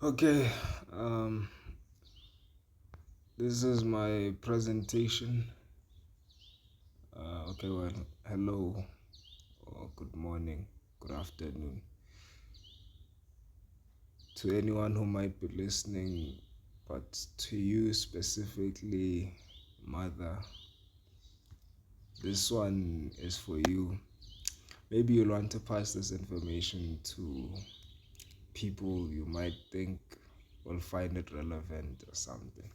Okay, this is my presentation. Hello, or good morning, good afternoon to anyone who might be listening, but to you specifically, mother, this one is for you. Maybe you'll want to pass this information to people you might think will find it relevant or something.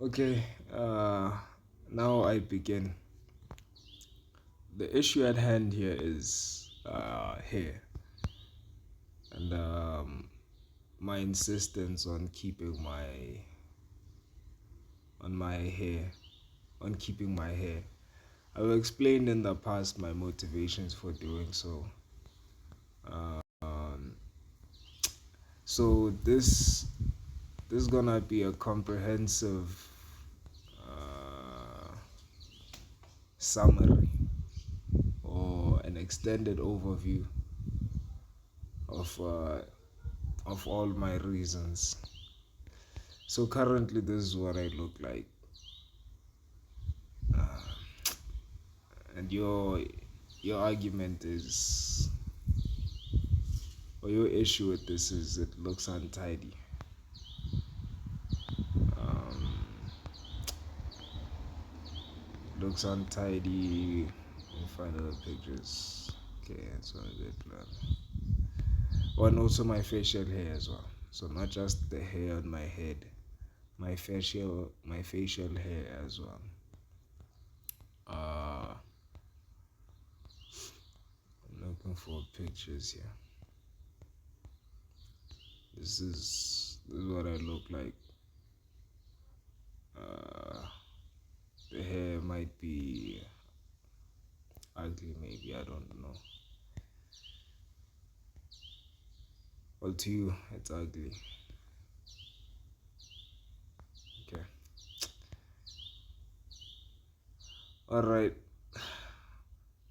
Okay, now I begin. The issue at hand here is hair, and my insistence on keeping my hair, on keeping my hair. I've explained in the past my motivations for doing so. Um, so this is gonna be a comprehensive uh, summary or an extended overview of uh, of all my reasons. So currently, this is what I look like, and your argument is, or your issue with this is, it looks untidy. Um, looks untidy. Let me find other pictures. Okay, so a bit blurred. Oh, and also my facial hair as well. So not just the hair on my head, my facial hair as well. Uh, I'm looking for pictures here. This is what I look like. Uh, the hair might be ugly, maybe, I don't know. Well, to you, it's ugly. Okay. All right.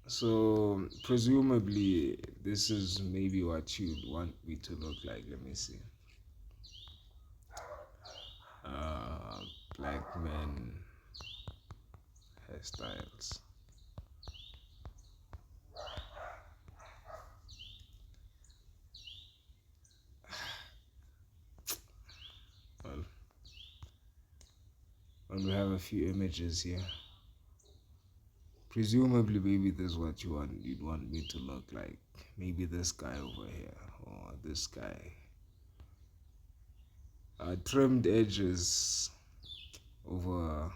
So presumably, this is maybe what you'd want me to look like. Let me see. Uh, Black men hairstyles. Well, we have a few images here. Presumably, maybe this is what you'd want me to look like. Maybe this guy over here, or this guy. Trimmed edges over.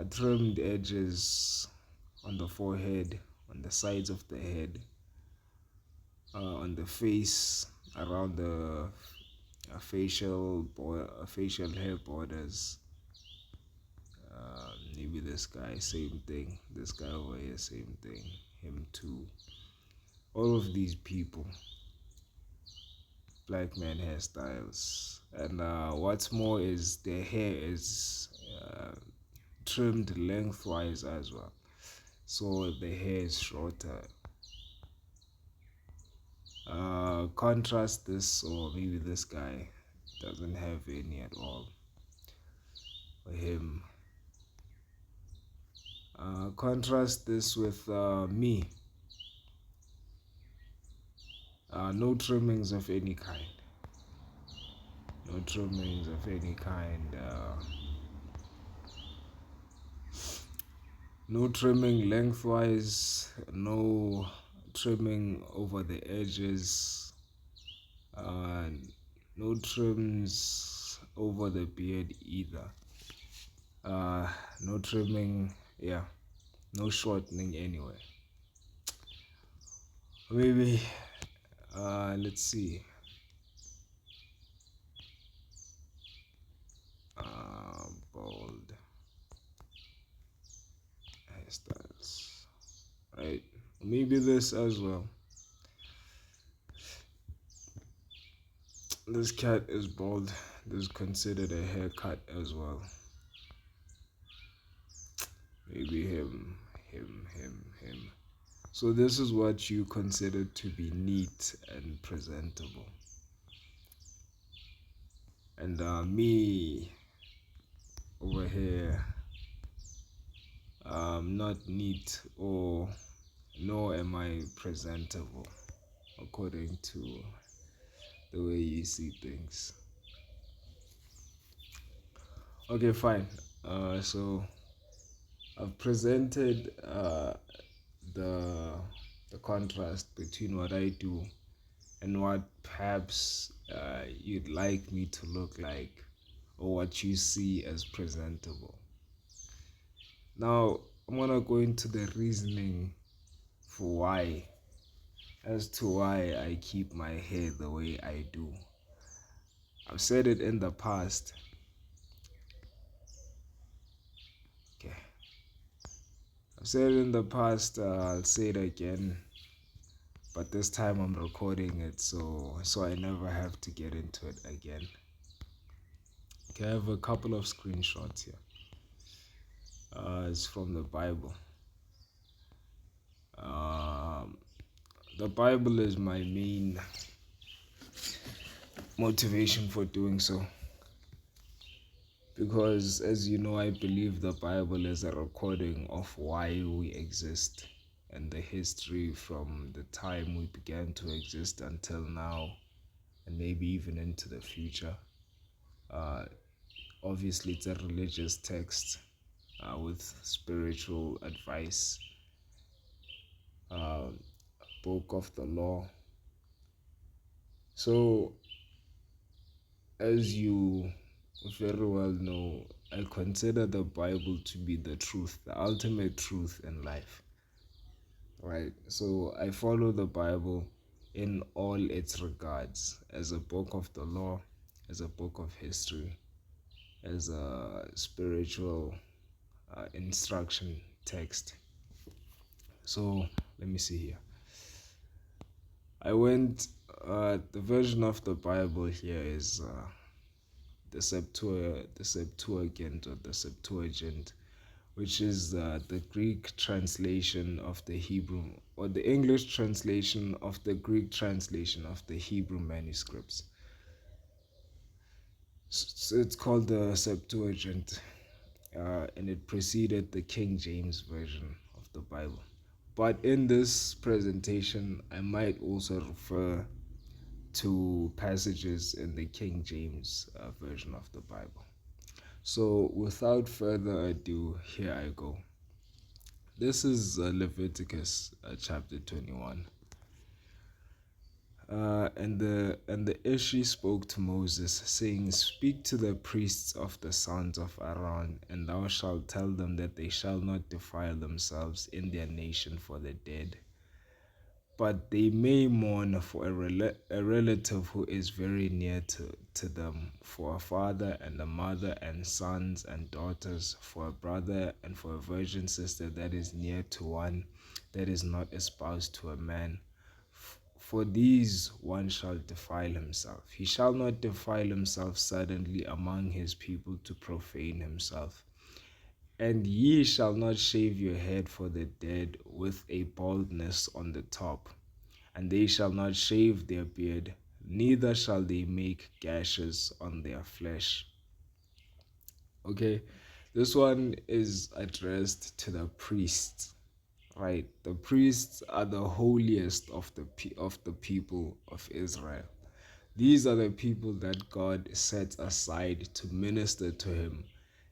Trimmed edges on the forehead, on the sides of the head, on the face, around the facial hair borders. Maybe this guy, same thing. This guy over here, same thing. Him too. All of these people, black man hairstyles, and what's more is their hair is trimmed lengthwise as well, so the hair is shorter. Contrast this, or maybe this guy doesn't have any at all. For him, contrast this with me. No trimmings of any kind. No trimmings of any kind. No trimming lengthwise. No trimming over the edges. Uh, no trims over the beard either. No trimming, yeah, no shortening anyway. Maybe, let's see. Bald hairstyles, right? Maybe this as well. This cat is bald. This is considered a haircut as well. Maybe him. So this is what you consider to be neat and presentable. And me over here, not neat, or nor am I presentable according to the way you see things. Okay, fine. So I've presented the the contrast between what I do and what perhaps you'd like me to look like, or what you see as presentable. Now, I'm gonna go into the reasoning for why, as to why I keep my hair the way I do. I've said it in the past. Okay. I've said it in the past, I'll say it again, but this time I'm recording it so I never have to get into it again. Okay, I have a couple of screenshots here. It's from the Bible. Um, the Bible is my main motivation for doing so. Because, as you know, I believe the Bible is a recording of why we exist and the history from the time we began to exist until now, and maybe even into the future. Uh, Obviously, it's a religious text with spiritual advice, uh, book of the law. So, as you very well know, I consider the Bible to be the truth, the ultimate truth in life. Right? So I follow the Bible in all its regards, as a book of the law, as a book of history, as a spiritual instruction text. So let me see here. I went, the version of the Bible here is the Septuagint, or the Septuagint, which is the Greek translation of the Hebrew, or the English translation of the Greek translation of the Hebrew manuscripts. So it's called the Septuagint, and it preceded the King James version of the Bible. But in this presentation, I might also refer to passages in the King James version of the Bible. So without further ado, here I go. This is Leviticus chapter 21. And the Ishi spoke to Moses, saying, Speak to the priests of the sons of Aaron, and thou shalt tell them that they shall not defile themselves in their nation for the dead, but they may mourn for a relative who is very near to them, for a father and a mother and sons and daughters, for a brother and for a virgin sister that is near to one that is not espoused to a man. For these one shall defile himself. He shall not defile himself suddenly among his people to profane himself. And ye shall not shave your head for the dead with a baldness on the top, and they shall not shave their beard, neither shall they make gashes on their flesh. Okay, this one is addressed to the priests, right? The priests are the holiest of the people of Israel. These are the people that God sets aside to minister to him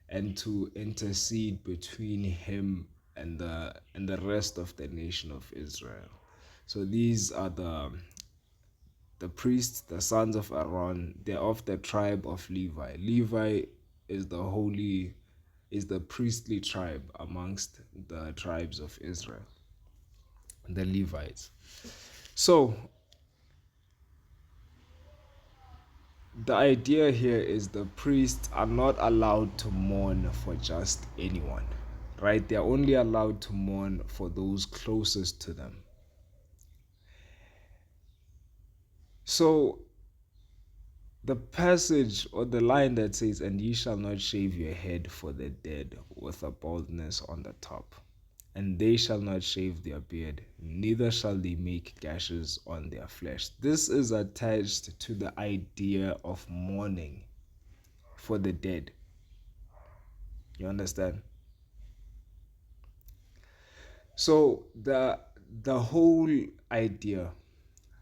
and to intercede between him and the rest of the nation of Israel. So these are the priests, the sons of Aaron. They're of the tribe of Levi. Levi is the priestly tribe amongst the tribes of Israel, the Levites. So the idea here is the priests are not allowed to mourn for just anyone, right? They're only allowed to mourn for those closest to them. So the passage, or the line that says, and ye shall not shave your head for the dead with a baldness on the top. and they shall not shave their beard, neither shall they make gashes on their flesh. This is attached to the idea of mourning for the dead. You understand? So the whole idea,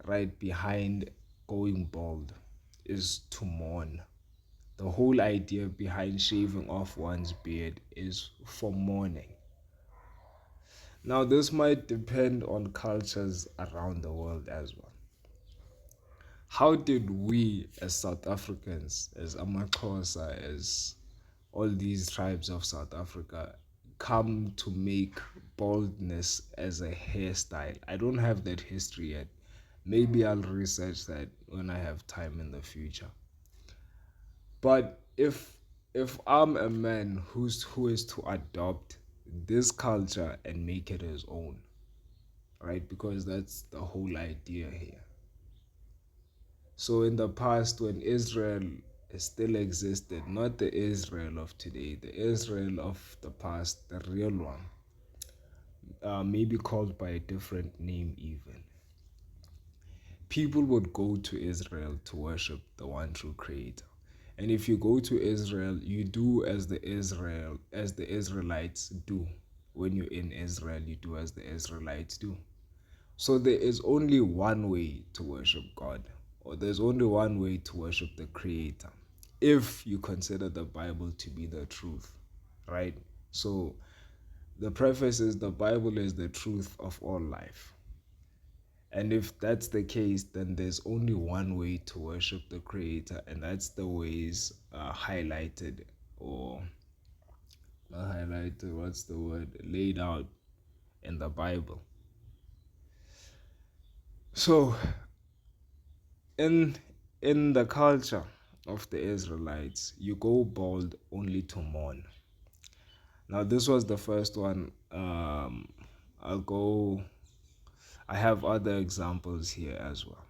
right, behind going bald is to mourn. The whole idea behind shaving off one's beard is for mourning. Now, this might depend on cultures around the world as well. How did we as South Africans, as Amaxhosa, as all these tribes of South Africa, come to make baldness as a hairstyle? I don't have that history yet. Maybe I'll research that when I have time in the future. But if I'm a man who is to adopt this culture and make it his own, right? Because that's the whole idea here. So in the past, when Israel still existed, not the Israel of today, the Israel of the past, the real one, maybe called by a different name even. People would go to Israel to worship the one true creator. And if you go to Israel, you do as the Israelites do. When you're in Israel, you do as the Israelites do. So there is only one way to worship God, or there's only one way to worship the Creator, if you consider the Bible to be the truth, right? So the preface is the Bible is the truth of all life. And if that's the case, then there's only one way to worship the Creator, and that's the ways highlighted, or not highlighted, what's the word? Laid out in the Bible. So in the culture of the Israelites, you go bald only to mourn. Now this was the first one. I have other examples here as well.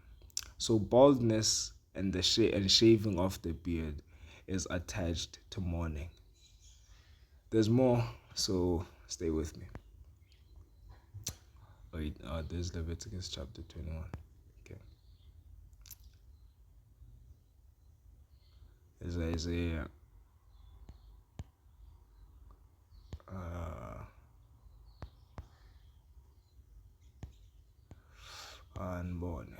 So baldness and the shaving of the beard is attached to mourning. There's more, so stay with me. Wait, there's Leviticus chapter 21. Okay. There's Isaiah. Unborn.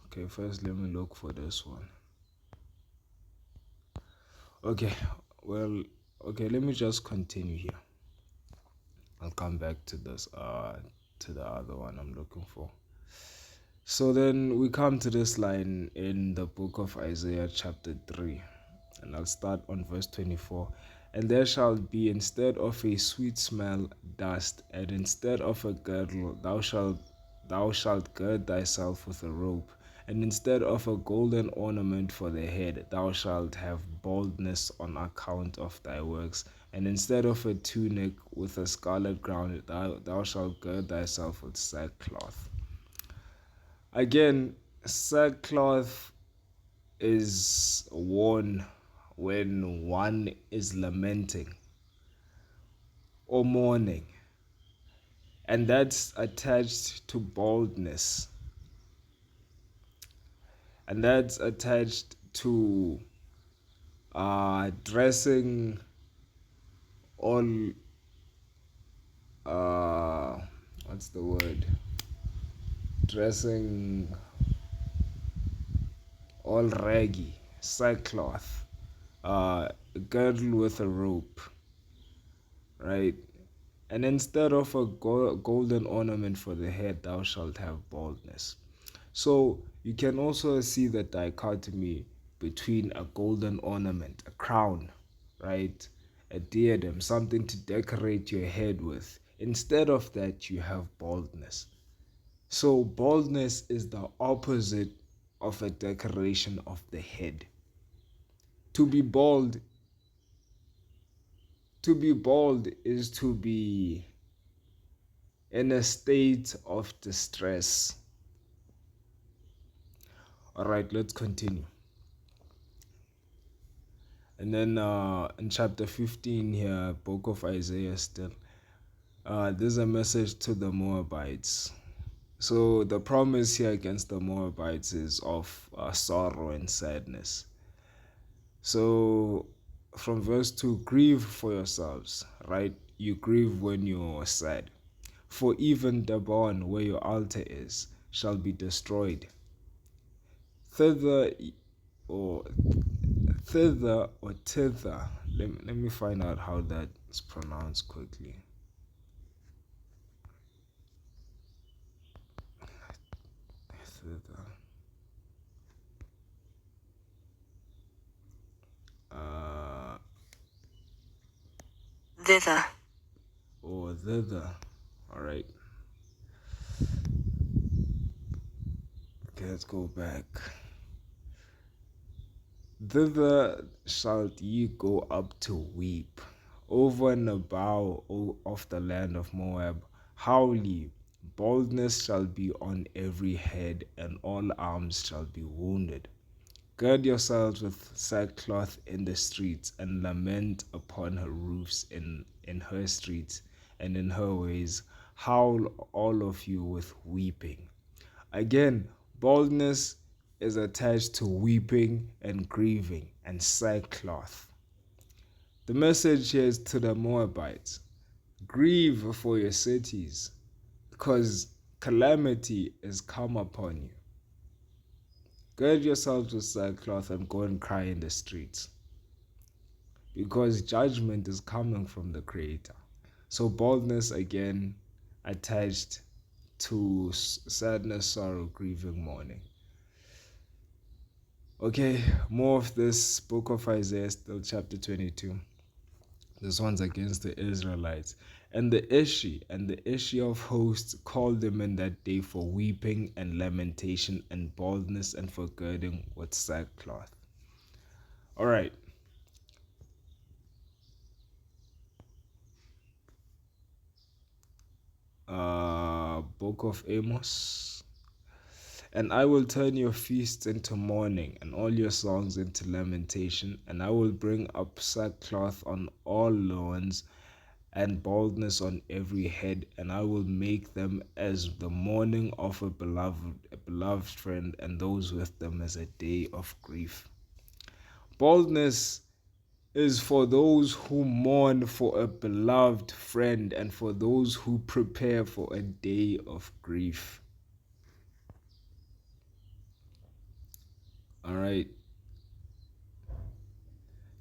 Okay, first let me look for this one. Okay, well, okay, let me just continue here. I'll come back to this, to the other one I'm looking for. So then we come to this line in the book of Isaiah chapter 3, and I'll start on verse 24. And there shall be instead of a sweet smell dust, and instead of a girdle thou shalt gird thyself with a rope, and instead of a golden ornament for the head thou shalt have baldness on account of thy works, and instead of a tunic with a scarlet ground thou shalt gird thyself with sackcloth. Again, sackcloth is worn when one is lamenting or mourning, and that's attached to baldness, and that's attached to dressing all what's the word, dressing all raggy, sackcloth, girdle with a rope, right? And instead of a golden ornament for the head, thou shalt have baldness. So you can also see the dichotomy between a golden ornament, a crown, right? A diadem, something to decorate your head with. Instead of that, you have baldness. So baldness is the opposite of a decoration of the head. To be bald is to be in a state of distress, All right, let's continue. And then in chapter 15 here, book of Isaiah still, there's a message to the Moabites. So the promise here against the Moabites is of sorrow and sadness. So from verse 2, grieve for yourselves, right? You grieve when you're sad. For even Debon, where your altar is, shall be destroyed. Thither or thither or thither. Let me find out how that's pronounced quickly. Thither. Thither. Or thither. Alright. Okay, let's go back. Thither shalt ye go up to weep, over in the bow of the land of Moab. Howl ye, baldness shall be on every head, and all arms shall be wounded. Gird yourselves with sackcloth in the streets, and lament upon her roofs in her streets, and in her ways. Howl all of you with weeping. Again, baldness is attached to weeping and grieving and sackcloth. The message here is to the Moabites: grieve for your cities, because calamity is come upon you. Gird yourselves with sackcloth and go and cry in the streets, because judgment is coming from the Creator. So baldness again attached to sadness, sorrow, grieving, mourning. Okay, more of this book of Isaiah, still chapter 22. This one's against the Israelites. And the Ishi of hosts called them in that day for weeping and lamentation and baldness and for girding with sackcloth. All right. Book of Amos. And I will turn your feasts into mourning, and all your songs into lamentation, and I will bring up sackcloth on all lawns, and baldness on every head, and I will make them as the mourning of a beloved friend, and those with them as a day of grief. Baldness is for those who mourn for a beloved friend, and for those who prepare for a day of grief. All right.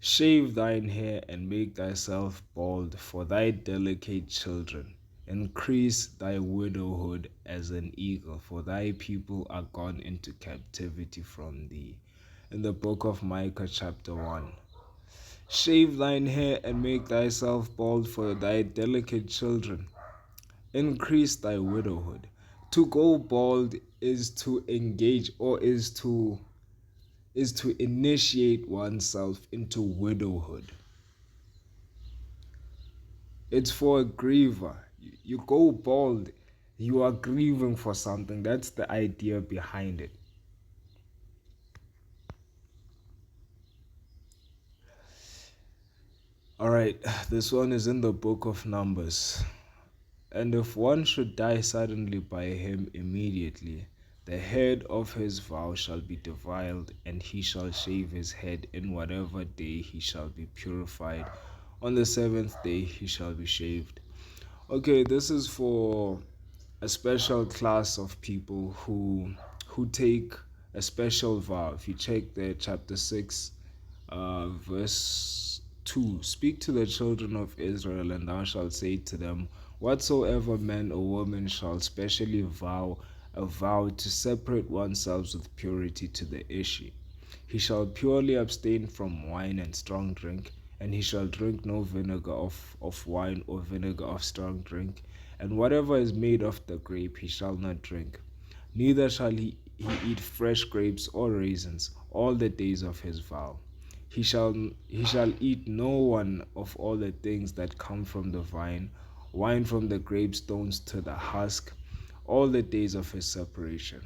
Shave thine hair and make thyself bald for thy delicate children. Increase thy widowhood as an eagle, for thy people are gone into captivity from thee. In the book of Micah chapter 1. Shave thine hair and make thyself bald for thy delicate children. Increase thy widowhood. To go bald is to engage, or is to initiate oneself into widowhood. It's for a griever. You go bald, you are grieving for something. That's the idea behind it. All right, this one is in the book of Numbers. And if one should die suddenly by him immediately, the head of his vow shall be defiled, and he shall shave his head in whatever day he shall be purified. On the seventh day he shall be shaved. Okay, this is for a special class of people who take a special vow. If you check there, chapter 6, verse 2, speak to the children of Israel, and thou shalt say to them, whatsoever man or woman shall specially vow a vow to separate oneself with purity to the Ishi, he shall purely abstain from wine and strong drink, and he shall drink no vinegar of wine or vinegar of strong drink, and whatever is made of the grape he shall not drink. Neither shall he eat fresh grapes or raisins all the days of his vow. He shall eat no one of all the things that come from the vine, wine from the grapestones to the husk, all the days of his separation.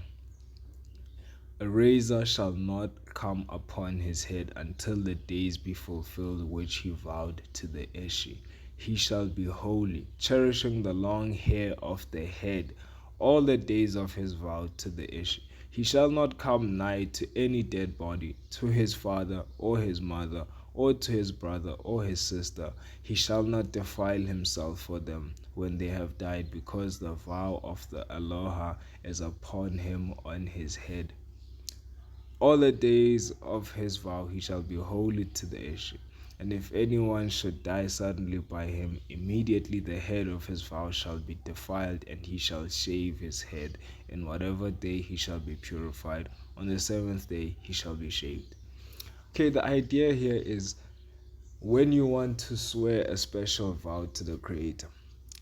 A razor shall not come upon his head until the days be fulfilled which he vowed to the Ishi. He shall be holy, cherishing the long hair of the head all the days of his vow to the Ishi. He shall not come nigh to any dead body, to his father or his mother, or to his brother or his sister. He shall not defile himself for them when they have died, because the vow of the Aloha is upon him on his head. All the days of his vow he shall be holy to the Ishi. And if anyone should die suddenly by him, immediately the head of his vow shall be defiled, and he shall shave his head. In whatever day he shall be purified, on the seventh day he shall be shaved. Okay, the idea here is when you want to swear a special vow to the Creator,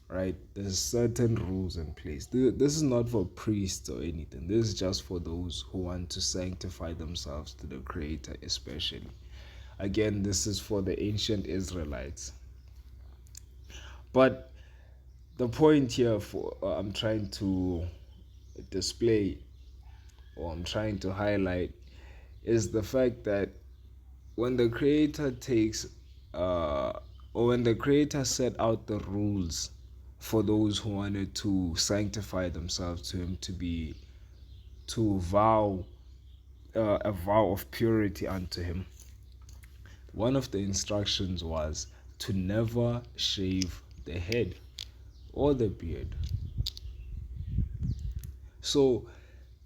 right? There's certain rules in place. This is not for priests or anything. This is just for those who want to sanctify themselves to the Creator, especially. Again, this is for the ancient Israelites. But the point here for I'm trying to display, or I'm trying to highlight, is the fact that when the Creator takes or when the Creator set out the rules for those who wanted to sanctify themselves to him, to vow a vow of purity unto him, one of the instructions was to never shave the head or the beard. So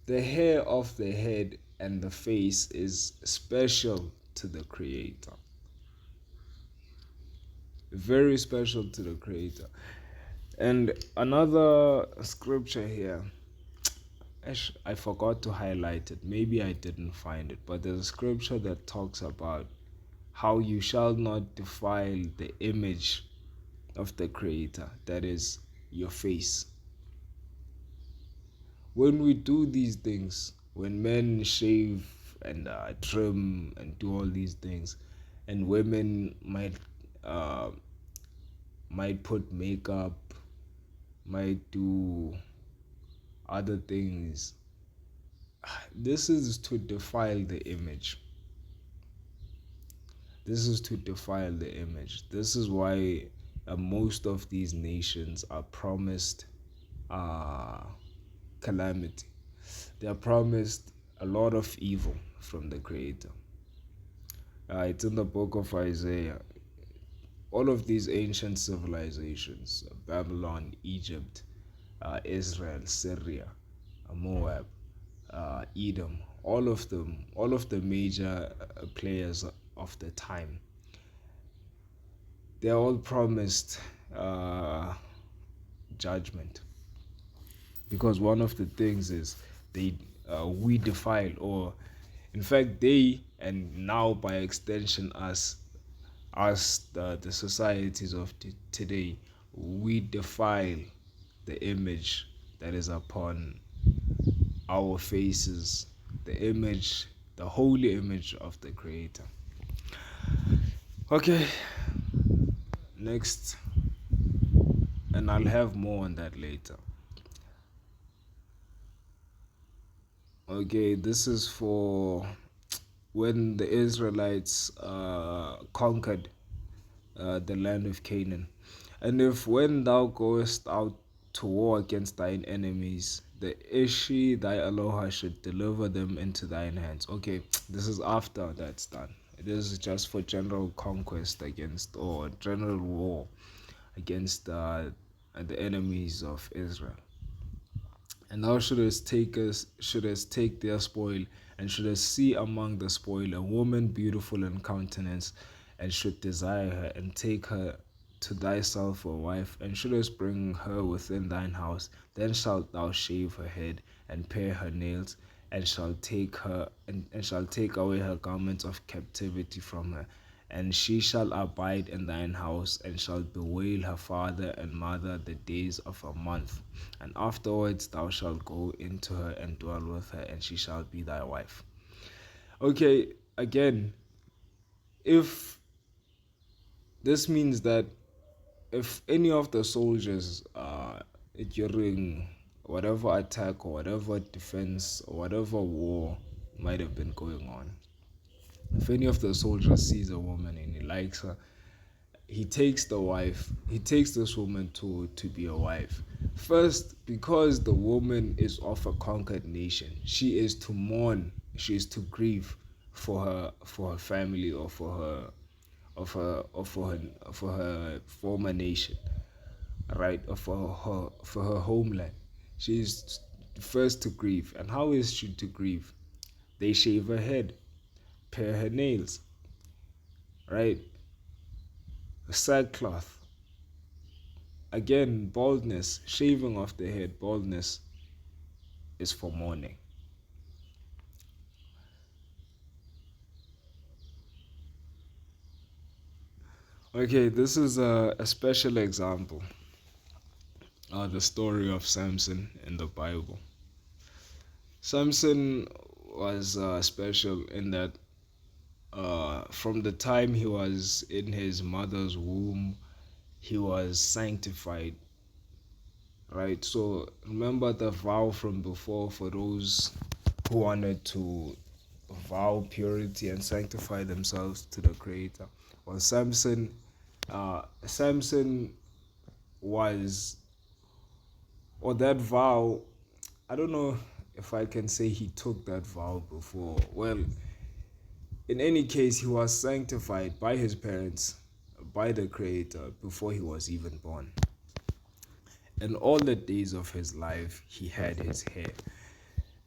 the hair of the head and the face is special to the Creator, very special to the Creator. And another scripture here, I forgot to highlight it. Maybe I didn't find it, but there's a scripture that talks about how you shall not defile the image of the Creator, that is your face. When we do these things, when men shave and trim and do all these things, and women might put makeup, might do other things, this is to defile the image. This is to defile the image. This is why most of these nations are promised calamity. They are promised a lot of evil from the Creator. It's in the book of Isaiah. All of these ancient civilizations, Babylon, Egypt, Israel, Syria, Moab, Edom, all of them, all of the major players of the time, they're all promised judgment, because one of the things is we defile, or in fact they, and now by extension us, the societies of today, we defile the image that is upon our faces, the image, the holy image of the Creator. Okay, next, and I'll have more on that later. Okay, this is for when the Israelites conquered the land of Canaan. And if when thou goest out to war against thine enemies, the Ishi thy Aloha should deliver them into thine hands. Okay, this is after that's done. It is just for general conquest against, or general war against the enemies of Israel. And thou shouldest take their spoil, and shouldest see among the spoil a woman beautiful in countenance, and should desire her, and take her to thyself for a wife, and shouldest bring her within thine house. Then shalt thou shave her head, and pare her nails, and shall take away her garments of captivity from her. And she shall abide in thine house, and shall bewail her father and mother the days of a month. And afterwards thou shalt go into her and dwell with her, and she shall be thy wife. Okay, again, if this means that if any of the soldiers during whatever attack or whatever defense or whatever war might have been going on. If any of the soldiers sees a woman and he likes her, he takes this woman to be a wife. First, because the woman is of a conquered nation, she is to mourn, she is to grieve for her family, or for her former nation, right? Or for her homeland. She is first to grieve. And how is she to grieve? They shave her head, pare her nails, right? Sackcloth. Again, baldness, shaving off the head, baldness is for mourning. Okay, this is a special example. The story of Samson in the Bible. Samson was special in that from the time he was in his mother's womb, he was sanctified, right? So remember the vow from before for those who wanted to vow purity and sanctify themselves to the Creator. Well, Samson was, or that vow, I don't know if I can say he took that vow before. Well, in any case, he was sanctified by his parents, by the Creator, before he was even born. And all the days of his life, he had his hair.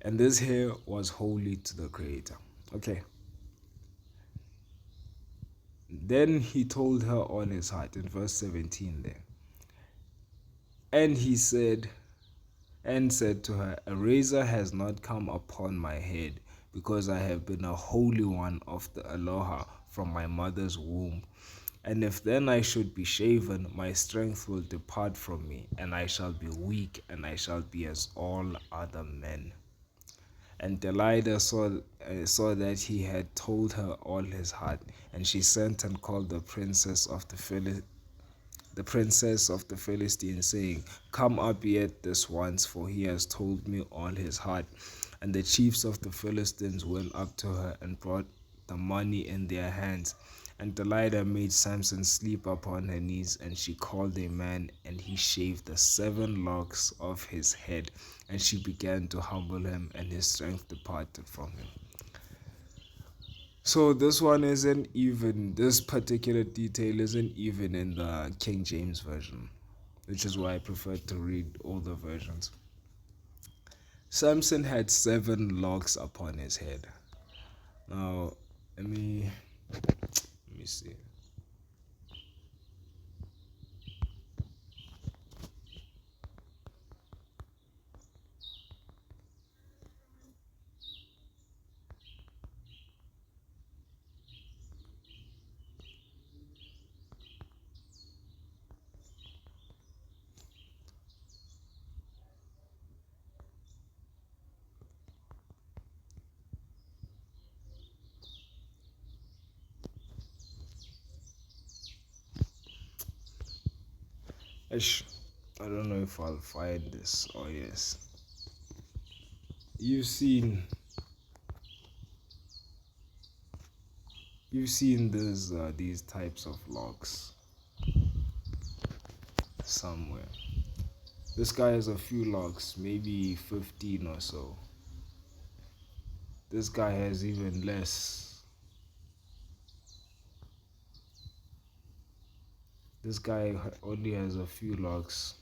And this hair was holy to the Creator. Okay. Then he told her on his heart in verse 17 there. And he said to her, a razor has not come upon my head, because I have been a holy one of the Eloha from my mother's womb. And if then I should be shaven, my strength will depart from me, and I shall be weak, and I shall be as all other men. And Delilah saw that he had told her all his heart, and she sent and called the princess of the Philistines, saying, come up yet this once, for he has told me all his heart. And the chiefs of the Philistines went up to her and brought the money in their hands. And Delilah made Samson sleep upon her knees, and she called a man, and he shaved the 7 locks of his head. And she began to humble him, and his strength departed from him. So this particular detail isn't even in the King James Version, which is why I prefer to read older versions. Samson had 7 locks upon his head. Now, let me see. I don't know if I'll find this. Oh yes, you've seen these types of locks somewhere. This guy has a few locks, maybe 15 or so. This guy has even less. This guy only has a few locks.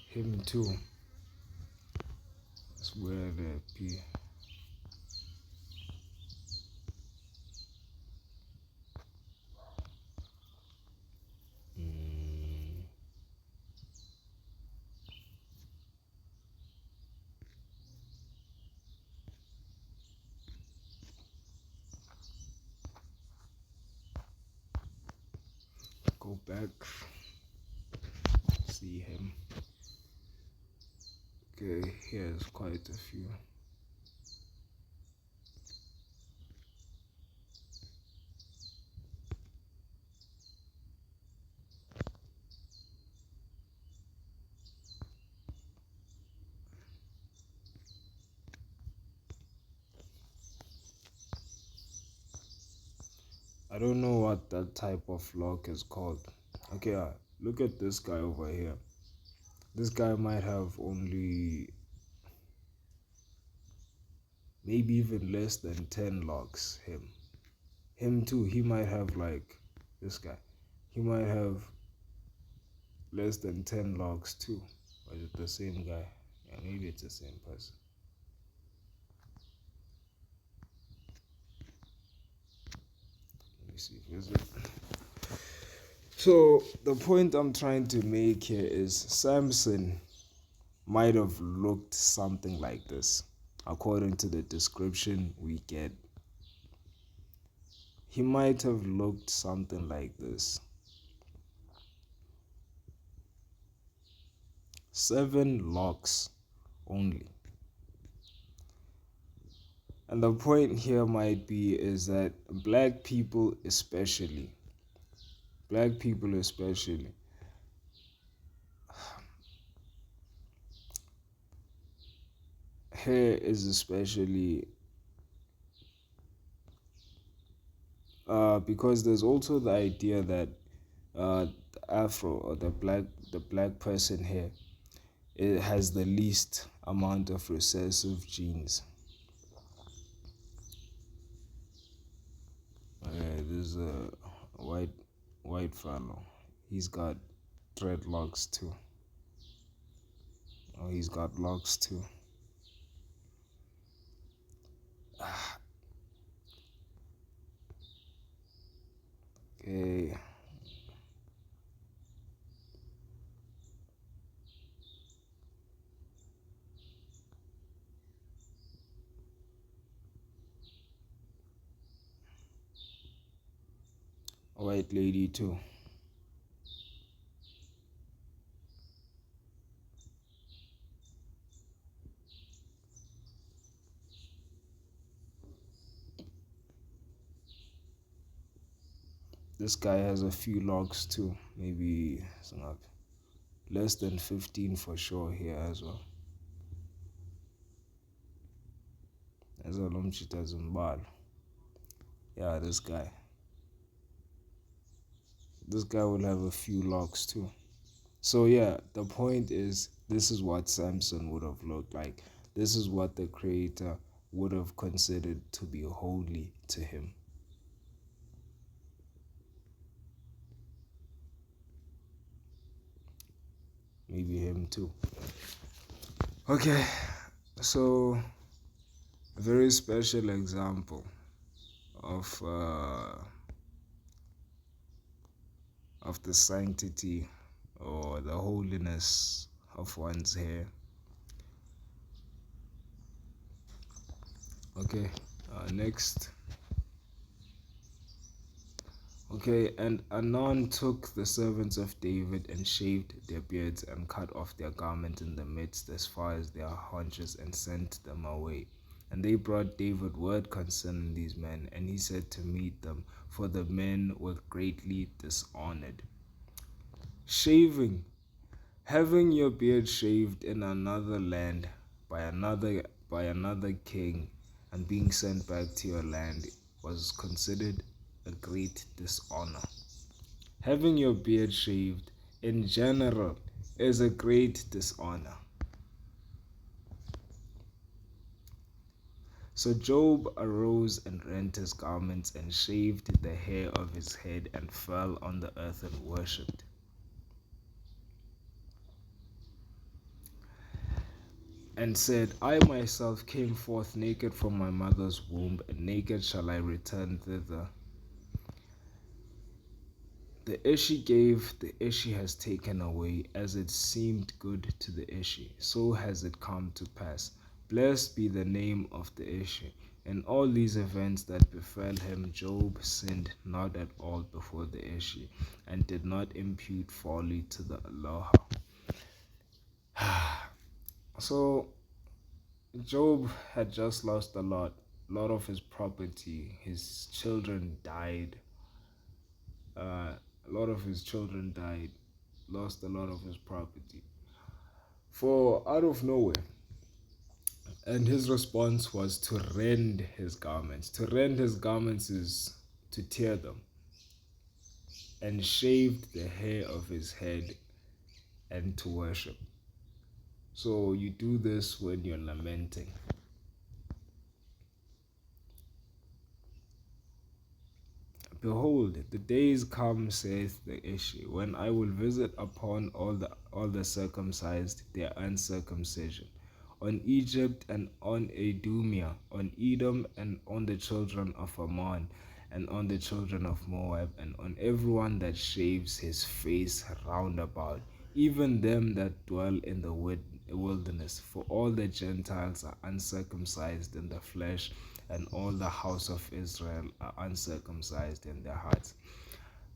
Him too. That's where the P. Go back. See him. Okay, he has quite a few. I don't know what that type of lock is called. Okay, look at this guy over here. This guy might have only maybe even less than 10 locks. Him too, he might have like this guy. He might have less than 10 locks too. Or is it the same guy? Yeah, maybe it's the same person. Let me see. Is it? So the point I'm trying to make here is Samson might have looked something like this. According to the description we get, he might have looked something like this. 7 locks only. And the point here might be is that black people especially, hair is especially because there's also the idea that the afro or the black person here, it has the least amount of recessive genes. There's a white fellow. He's got dreadlocks too. Oh, he's got locks too. Okay. A white lady too. This guy has a few locks too. Maybe it's not less than 15 for sure here as well. As a lomchita zimbalo. Yeah, this guy. This guy will have a few locks too. So yeah, the point is this is what Samson would have looked like. This is what the creator would have considered to be holy to him. Maybe him too. Okay, so a very special example of the sanctity or the holiness of one's hair. Okay, next. Okay, and Anon took the servants of David and shaved their beards and cut off their garments in the midst as far as their haunches and sent them away. And they brought David word concerning these men, and he said to meet them, for the men were greatly dishonored. Shaving, having your beard shaved in another land by another king, and being sent back to your land was considered a great dishonor. Having your beard shaved in general is a great dishonor. So Job arose and rent his garments and shaved the hair of his head and fell on the earth and worshipped. And said, I myself came forth naked from my mother's womb, and naked shall I return thither. The ish he gave, the ish he has taken away, as it seemed good to the ish, so has it come to pass. Blessed be the name of the ish. In all these events that befell him, Job sinned not at all before the ish, and did not impute folly to the Aloha. So Job had just lost a lot of his property. His children died. A lot of his children died, lost a lot of his property. For out of nowhere. And his response was to rend his garments. To rend his garments is to tear them, and shaved the hair of his head and to worship. So you do this when you're lamenting. Behold, the days come, saith the issue, when I will visit upon all the circumcised their uncircumcision, on Egypt and on Idumea, on Edom and on the children of Ammon, and on the children of Moab, and on everyone that shaves his face round about, even them that dwell in the wilderness. For all the Gentiles are uncircumcised in the flesh, and all the house of Israel are uncircumcised in their hearts.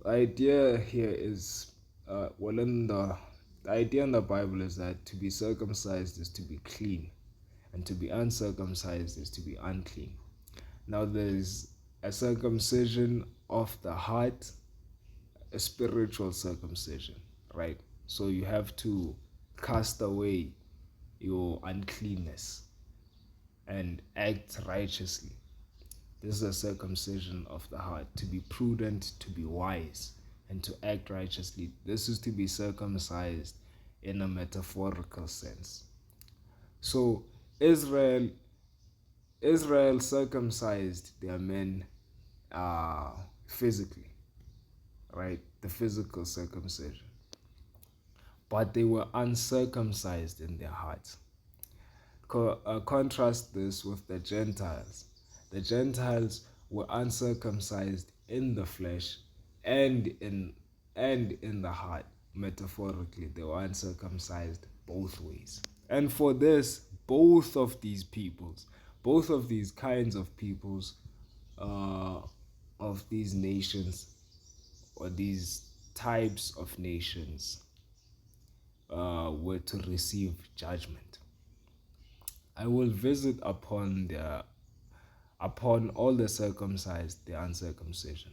The idea here is, the idea in the Bible is that to be circumcised is to be clean, and to be uncircumcised is to be unclean. Now there's a circumcision of the heart, a spiritual circumcision, right? So you have to cast away your uncleanness and act righteously. This is a circumcision of the heart, to be prudent, to be wise, and to act righteously. This is to be circumcised in a metaphorical sense. So Israel circumcised their men physically, right? The physical circumcision. But they were uncircumcised in their hearts. Contrast this with the Gentiles. The Gentiles were uncircumcised in the flesh and in the heart. Metaphorically, they were uncircumcised both ways. And for this, both of these kinds of peoples, of these nations, or these types of nations, were to receive judgment. I will visit upon all the circumcised, the uncircumcision.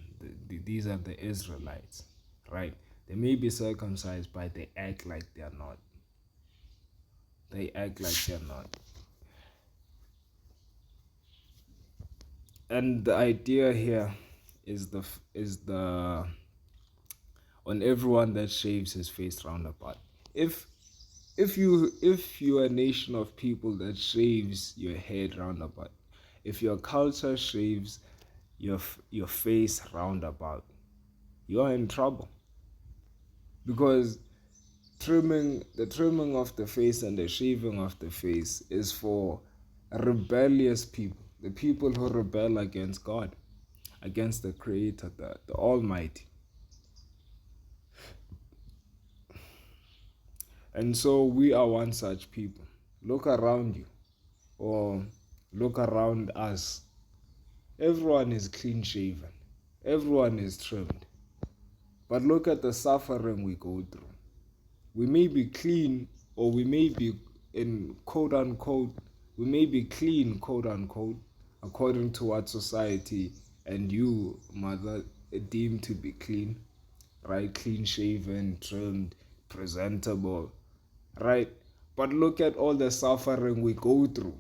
These are the Israelites, right? They may be circumcised, but they act like they're not. They act like they're not. And the idea here is on everyone that shaves his face round about. If you are a nation of people that shaves your head round about, if your culture shaves your face round about, you are in trouble. Because the trimming of the face and the shaving of the face is for rebellious people, the people who rebel against God, against the Creator, the Almighty. And so we are one such people. Look around you, or look around us. Everyone is clean shaven. Everyone is trimmed. But look at the suffering we go through. We may be clean, or we may be in quote unquote, we may be clean, quote unquote, according to what society and you, mother, deem to be clean, right? Clean shaven, trimmed, presentable, right? But look at all the suffering we go through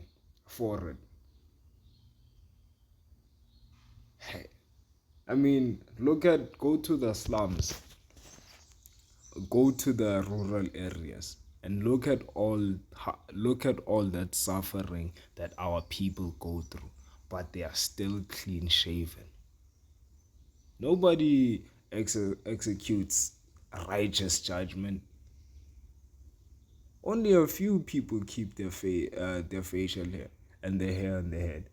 for it. Hey, I mean, go to the slums, go to the rural areas, and look at all that suffering that our people go through, but they are still clean shaven. Nobody executes righteous judgment. Only a few people keep their facial hair and their hair on their head.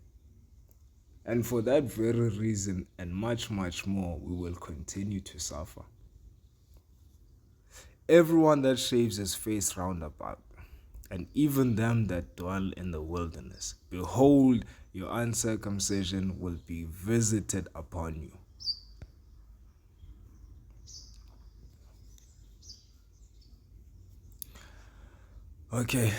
And for that very reason and much, much more, we will continue to suffer. Everyone that shaves his face round about, and even them that dwell in the wilderness, behold, your uncircumcision will be visited upon you. Okay.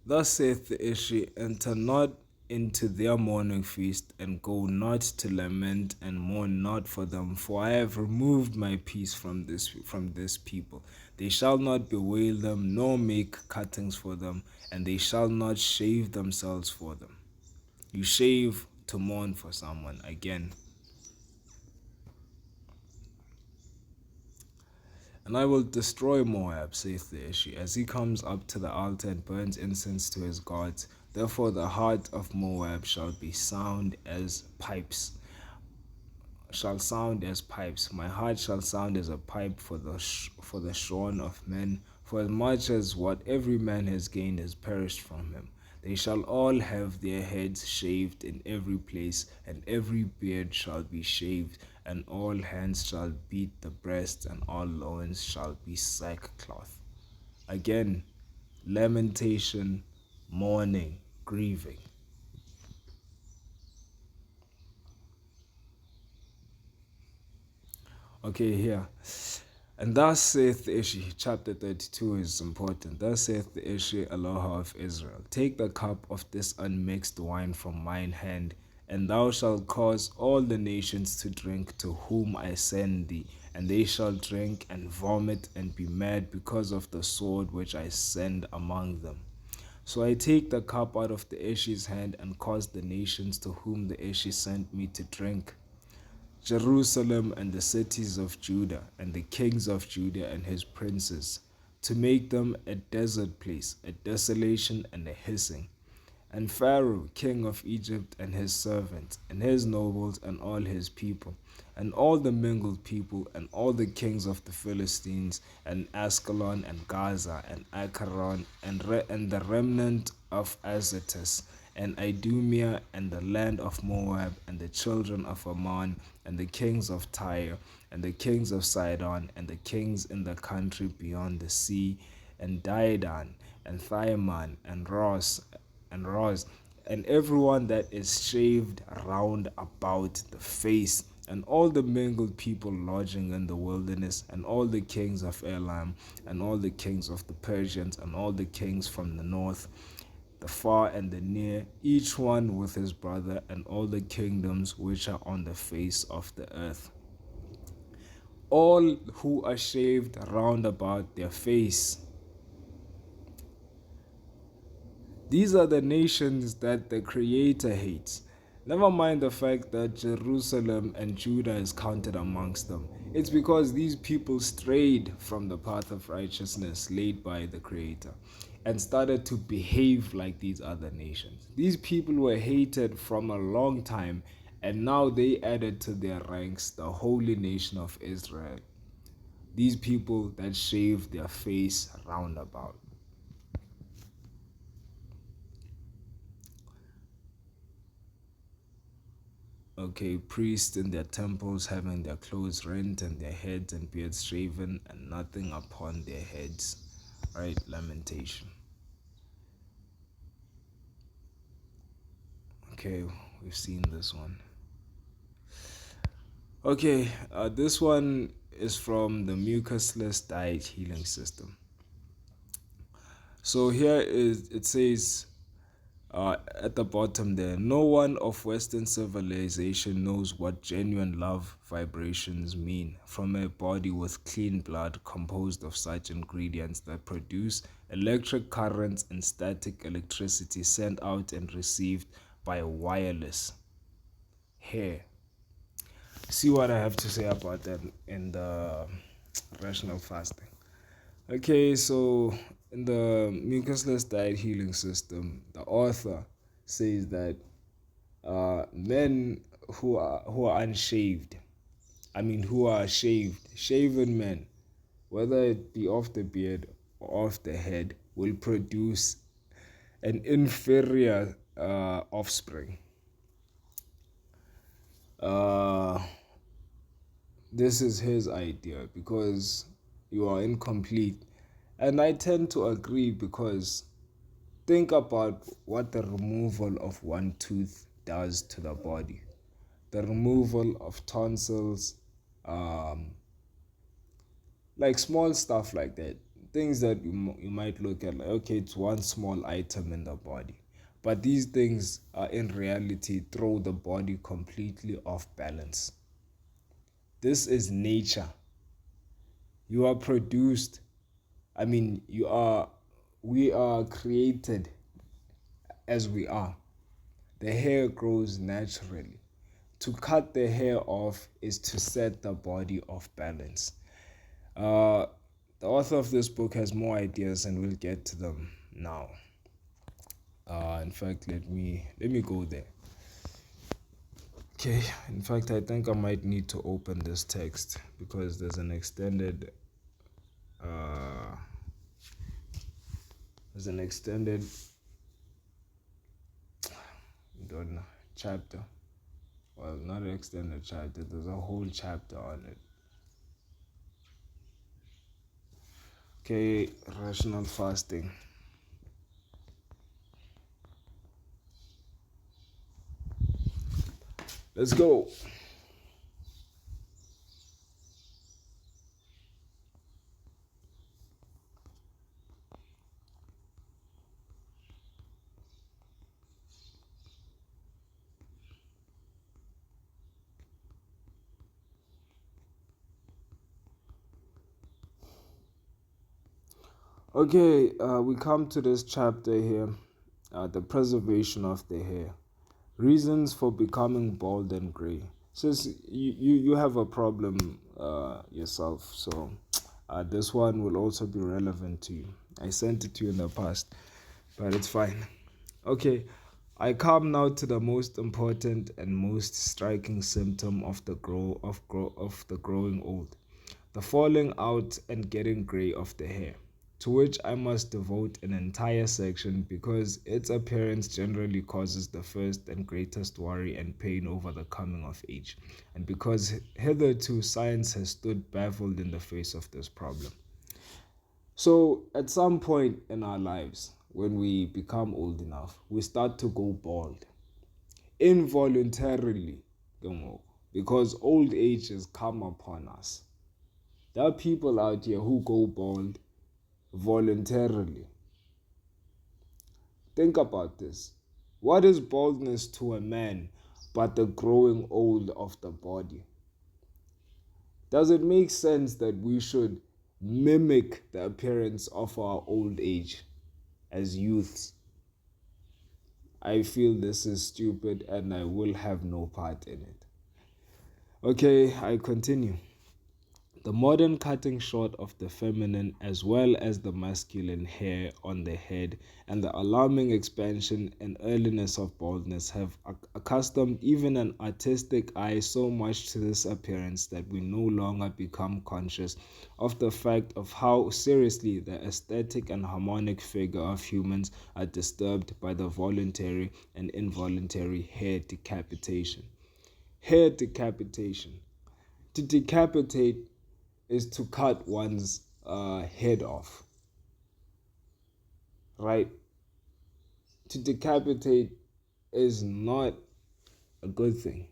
Thus saith the issue, enter not into their mourning feast, and go not to lament and mourn not for them, for I have removed my peace from this people. They shall not bewail them, nor make cuttings for them, and they shall not shave themselves for them. You shave to mourn for someone again. And I will destroy Moab, saith the Ishi, as he comes up to the altar and burns incense to his gods. Therefore the heart of Moab shall be sound as pipes. My heart shall sound as a pipe for the shorn of men. For as much as what every man has gained has perished from him. They shall all have their heads shaved in every place, and every beard shall be shaved, and all hands shall beat the breast, and all loins shall be sackcloth. Again, lamentation, mourning, grieving. Okay, here. And thus saith the Ishi, chapter 32 is important. Thus saith the Ishi, Aloha of Israel, take the cup of this unmixed wine from mine hand, and thou shalt cause all the nations to drink to whom I send thee, and they shall drink and vomit and be mad because of the sword which I send among them. So I take the cup out of the Ishi's hand and cause the nations to whom the Ishi sent me to drink. Jerusalem and the cities of Judah, and the kings of Judah and his princes, to make them a desert place, a desolation and a hissing. And Pharaoh, king of Egypt, and his servants, and his nobles, and all his people, and all the mingled people, and all the kings of the Philistines, and Ascalon, and Gaza, and Acharon, and the remnant of Azotus, and Idumea, and the land of Moab, and the children of Ammon, and the kings of Tyre, and the kings of Sidon, and the kings in the country beyond the sea, and Didan, and Thyaman, and Ross, and everyone that is shaved round about the face, and all the mingled people lodging in the wilderness, and all the kings of Elam, and all the kings of the Persians, and all the kings from the north, the far and the near, each one with his brother, and all the kingdoms which are on the face of the earth. All who are shaved round about their face. These are the nations that the Creator hates. Never mind the fact that Jerusalem and Judah is counted amongst them. It's because these people strayed from the path of righteousness laid by the Creator and started to behave like these other nations. These people were hated from a long time, and now they added to their ranks the holy nation of Israel. These people that shave their face round about. Okay, priests in their temples having their clothes rent and their heads and beards shaven and nothing upon their heads. Right, lamentation. Okay, we've seen this one. Okay, this one is from the mucusless diet healing system. So here it says at the bottom there, no one of Western civilization knows what genuine love vibrations mean from a body with clean blood composed of such ingredients that produce electric currents and static electricity sent out and received by wireless hair. See what I have to say about that in the rational fasting. Okay, so in the mucusless diet healing system, the author says that men who are unshaved, who are shaven men, whether it be off the beard or off the head, will produce an inferior offspring. This is his idea because you are incomplete. And I tend to agree because think about what the removal of one tooth does to the body. The removal of tonsils, like small stuff like that. Things that you might look at like, okay, it's one small item in the body. But these things in reality throw the body completely off balance. This is nature. You are produced, we are created as we are. The hair grows naturally. To cut the hair off is to set the body off balance. Uh, the author of this book has more ideas, and we'll get to them now. In fact, let me go there. Okay. In fact, I think I might need to open this text because there's an extended uh, don't know, chapter. Well, not an extended chapter. There's a whole chapter on it. Okay, rational fasting. Let's go. Okay, we come to this chapter here, the preservation of the hair. Reasons for becoming bald and gray. Since you have a problem yourself, so this one will also be relevant to you. I sent it to you in the past, but it's fine. Okay, I come now to the most important and most striking symptom of the growing old, the falling out and getting gray of the hair, to which I must devote an entire section because its appearance generally causes the first and greatest worry and pain over the coming of age, and because hitherto science has stood baffled in the face of this problem. So, at some point in our lives, when we become old enough, we start to go bald involuntarily, because old age has come upon us. There are people out here who go bald voluntarily. Think about this. What is baldness to a man but the growing old of the body? Does it make sense that we should mimic the appearance of our old age as youths? I feel this is stupid and I will have no part in it. Okay, I continue. The modern cutting short of the feminine as well as the masculine hair on the head and the alarming expansion and earliness of baldness have accustomed even an artistic eye so much to this appearance that we no longer become conscious of the fact of how seriously the aesthetic and harmonic figure of humans are disturbed by the voluntary and involuntary hair decapitation. Hair decapitation. To decapitate is to cut one's head off, right? To decapitate is not a good thing.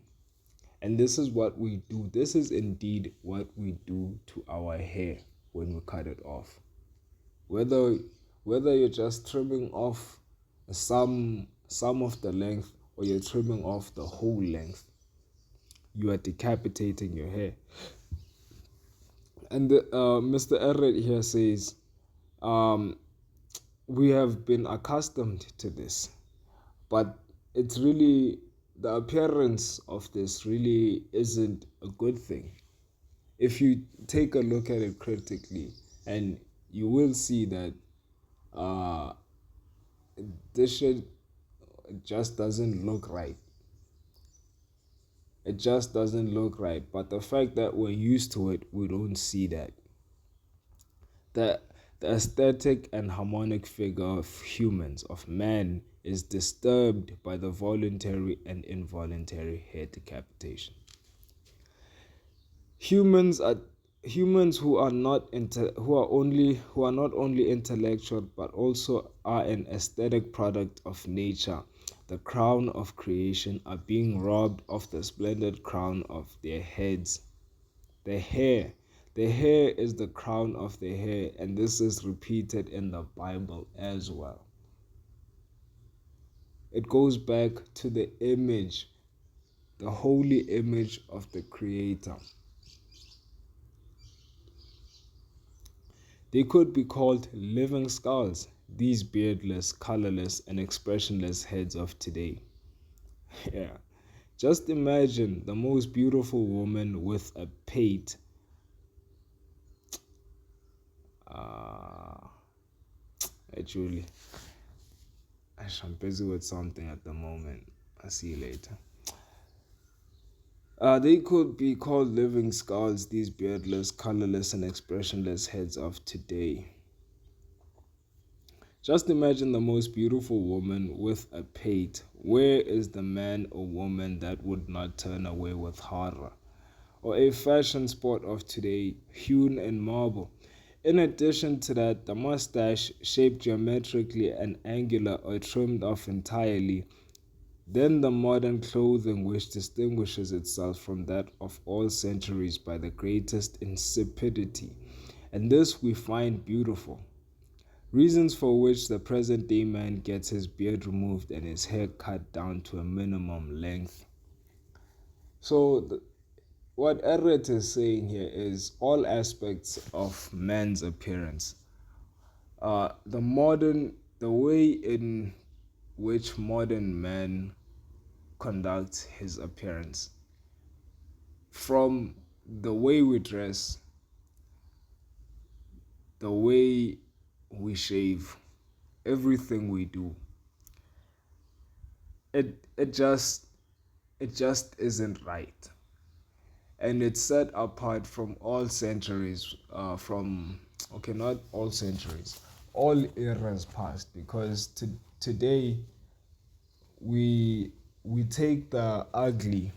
And this is what we do. This is indeed what we do to our hair when we cut it off. Whether you're just trimming off some of the length or you're trimming off the whole length, you are decapitating your hair. And Mr. Everett here says, we have been accustomed to this, but it's really, the appearance of this really isn't a good thing. If you take a look at it critically, and you will see that this shit just doesn't look right. It just doesn't look right. But the fact that we're used to it, we don't see that. The aesthetic and harmonic figure of humans, of man, is disturbed by the voluntary and involuntary hair decapitation. Humans who are not only intellectual but also are an aesthetic product of nature, the crown of creation, are being robbed of the splendid crown of their heads. The hair is the crown of the hair, and this is repeated in the Bible as well. It goes back to the image, the holy image of the Creator. They could be called living skulls, these beardless, colorless, and expressionless heads of today. Yeah. Just imagine the most beautiful woman with a pate. Uh, Actually, I'm busy with something at the moment. I'll see you later. They could be called living skulls, these beardless, colorless, and expressionless heads of today. Just imagine the most beautiful woman with a pate. Where is the man or woman that would not turn away with horror? Or a fashion spot of today, hewn in marble. In addition to that, the mustache, shaped geometrically and angular or trimmed off entirely, then the modern clothing which distinguishes itself from that of all centuries by the greatest insipidity. And this we find beautiful. Reasons for which the present day man gets his beard removed and his hair cut down to a minimum length. So, what Eret is saying here is all aspects of man's appearance. The way in which modern man conducts his appearance, from the way we dress, the way we shave, everything we do, it just isn't right, and it's set apart from all centuries, from okay, not all centuries, all eras past, because today we take the ugly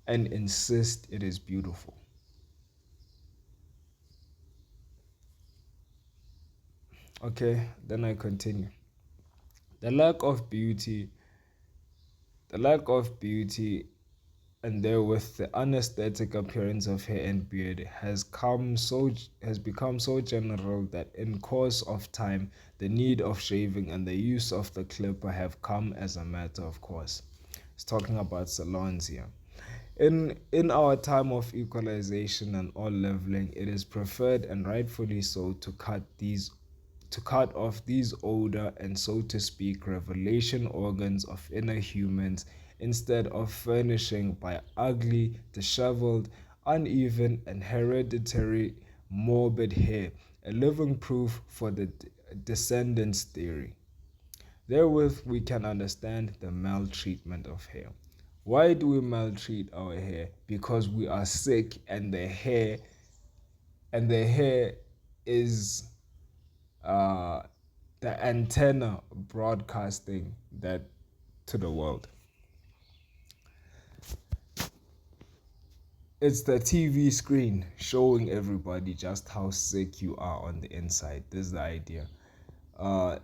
and insist it is beautiful. Okay, then I continue. The lack of beauty, the lack of beauty and therewith the unesthetic appearance of hair and beard has become so general that in course of time the need of shaving and the use of the clipper have come as a matter of course. It's talking about salons here. In our time of equalization and all leveling, it is preferred and rightfully so to cut off these older and, so to speak, revelation organs of inner humans instead of furnishing by ugly, disheveled, uneven, and hereditary morbid hair a living proof for the descendants theory. Therewith, we can understand the maltreatment of hair. Why do we maltreat our hair? Because we are sick, and the hair is uh, the antenna broadcasting that to the world. It's the TV screen showing everybody just how sick you are on the inside. This is the idea. Uh,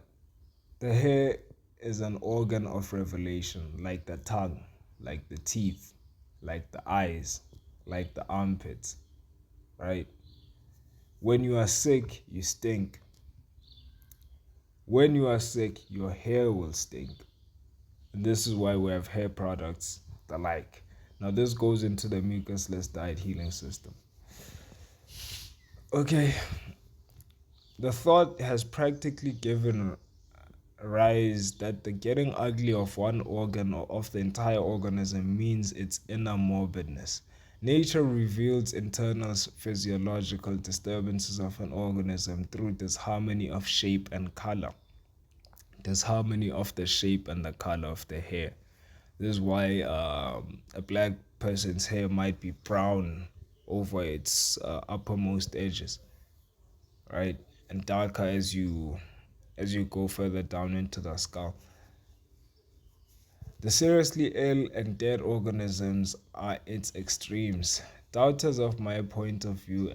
the hair is an organ of revelation, like the tongue, like the teeth, like the eyes, like the armpits, right? When you are sick, you stink. When you are sick, your hair will stink. And this is why we have hair products the like. Now this goes into the mucusless diet healing system. Okay, the thought has practically given rise that the getting ugly of one organ or of the entire organism means its inner morbidness. Nature reveals internal physiological disturbances of an organism through disharmony of shape and color. Disharmony of the shape and the color of the hair. This is why a black person's hair might be brown over its uppermost edges, right, and darker as you go further down into the skull. The seriously ill and dead organisms are its extremes. Doubters of my point of view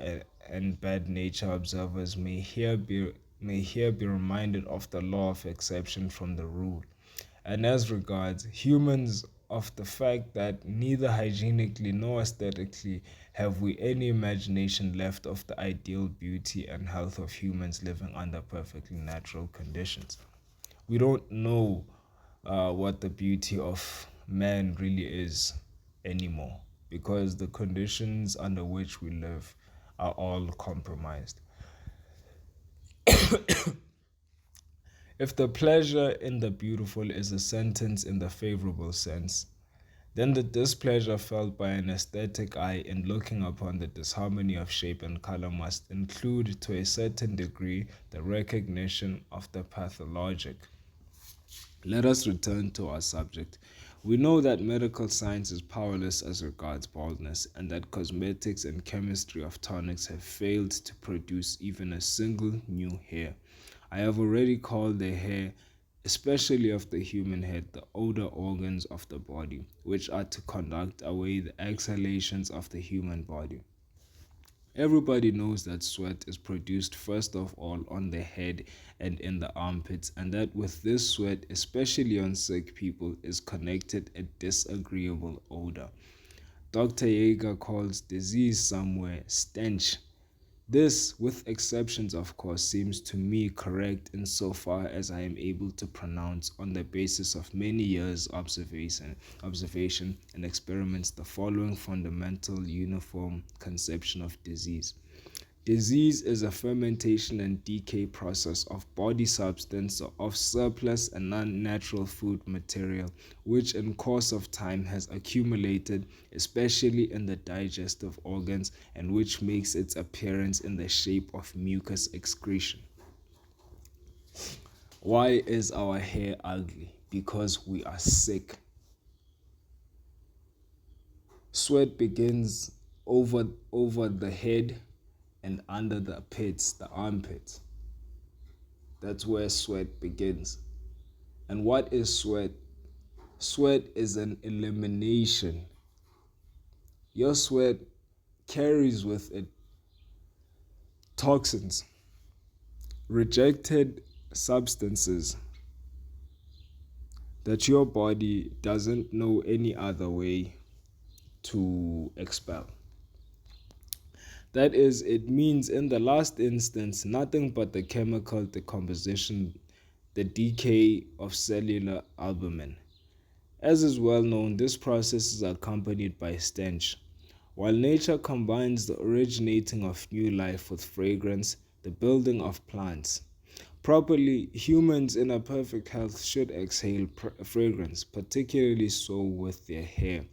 and bad nature observers may here be reminded of the law of exception from the rule, and as regards humans, of the fact that neither hygienically nor aesthetically have we any imagination left of the ideal beauty and health of humans living under perfectly natural conditions. We don't know what the beauty of man really is anymore, because the conditions under which we live are all compromised. If the pleasure in the beautiful is a sentence in the favorable sense, Then the displeasure felt by an aesthetic eye in looking upon the disharmony of shape and color must include, to a certain degree, the recognition of the pathologic. Let us return to our subject. We know that medical science is powerless as regards baldness, and that cosmetics and chemistry of tonics have failed to produce even a single new hair. I have already called the hair, especially of the human head, the older organs of the body, which are to conduct away the exhalations of the human body. Everybody knows that sweat is produced first of all on the head and in the armpits, and that with this sweat, especially on sick people, is connected a disagreeable odor. Dr. Yeager calls disease somewhere stench. This, with exceptions of course, seems to me correct insofar as I am able to pronounce on the basis of many years' observation and experiments the following fundamental uniform conception of disease. Disease is a fermentation and decay process of body substance of surplus and unnatural food material, which in course of time has accumulated, especially in the digestive organs, and which makes its appearance in the shape of mucus excretion. Why is our hair ugly? Because we are sick. Sweat begins over the head and under the pits, the armpits. That's where sweat begins. And what is sweat? Sweat is an elimination. Your sweat carries with it toxins, rejected substances that your body doesn't know any other way to expel. That is, it means in the last instance nothing but the chemical decomposition, the decay of cellular albumin. As is well known, this process is accompanied by stench. While nature combines the originating of new life with fragrance, the building of plants, properly, humans in a perfect health should exhale fragrance, particularly so with their hair.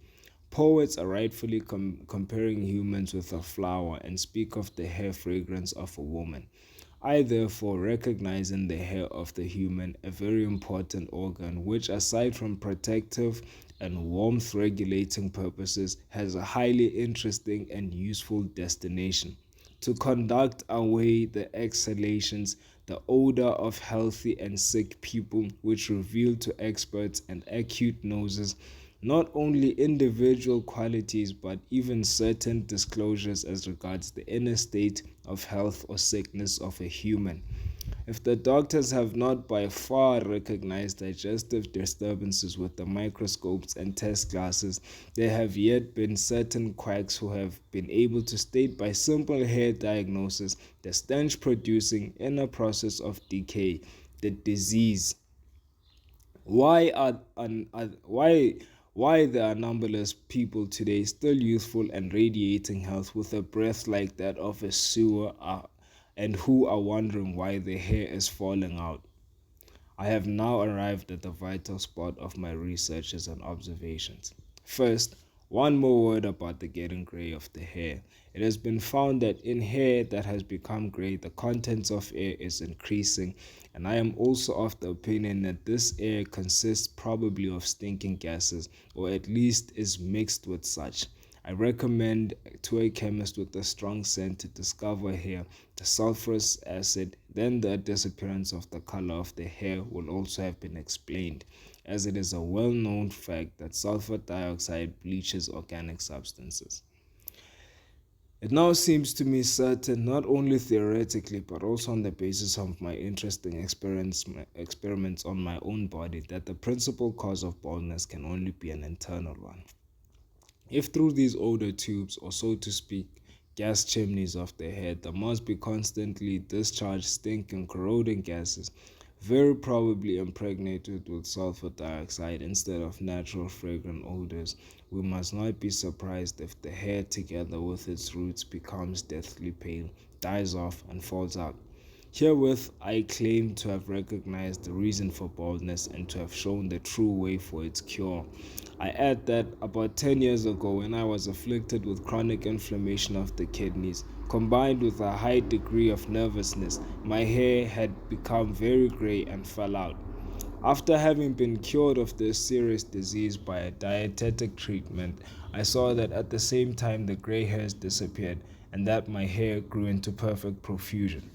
Poets are rightfully comparing humans with a flower and speak of the hair fragrance of a woman. I therefore recognize in the hair of the human a very important organ which, aside from protective and warmth regulating purposes, has a highly interesting and useful destination: to conduct away the exhalations, the odor of healthy and sick people, which reveal to experts and acute noses not only individual qualities but even certain disclosures as regards the inner state of health or sickness of a human. If the doctors have not by far recognized digestive disturbances with the microscopes and test glasses, there have yet been certain quacks who have been able to state by simple hair diagnosis the stench producing inner process of decay, the disease. Why there are numberless people today still youthful and radiating health with a breath like that of a sewer, and who are wondering why their hair is falling out? I have now arrived at the vital spot of my researches and observations. First, one more word about the getting gray of the hair. It has been found that in hair that has become gray, the contents of air is increasing, and I am also of the opinion that this air consists probably of stinking gases, or at least is mixed with such. I recommend to a chemist with a strong scent to discover here the sulfurous acid, then the disappearance of the color of the hair will also have been explained, as it is a well-known fact that sulfur dioxide bleaches organic substances. It now seems to me certain, not only theoretically but also on the basis of my interesting experiments on my own body, that the principal cause of baldness can only be an internal one. If through these odor tubes, or so to speak, gas chimneys of the head, there must be constantly discharged stinking, corroding gases, very probably impregnated with sulfur dioxide instead of natural fragrant odors, we must not be surprised if the hair together with its roots becomes deathly pale, dies off, and falls out. Herewith, I claim to have recognized the reason for baldness and to have shown the true way for its cure. I add that about 10 years ago, when I was afflicted with chronic inflammation of the kidneys, combined with a high degree of nervousness, my hair had become very gray and fell out. After having been cured of this serious disease by a dietetic treatment, I saw that at the same time the gray hairs disappeared and that my hair grew into perfect profusion.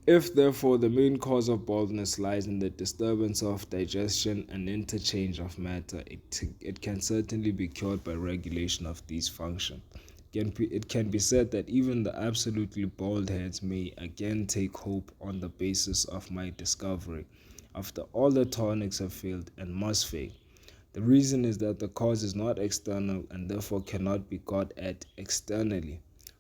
If, therefore, the main cause of baldness lies in the disturbance of digestion and interchange of matter, it can certainly be cured by regulation of these functions. It can be said that even the absolutely bald heads may again take hope on the basis of my discovery, after all the tonics have failed and must fail. The reason is that the cause is not external and therefore cannot be got at externally.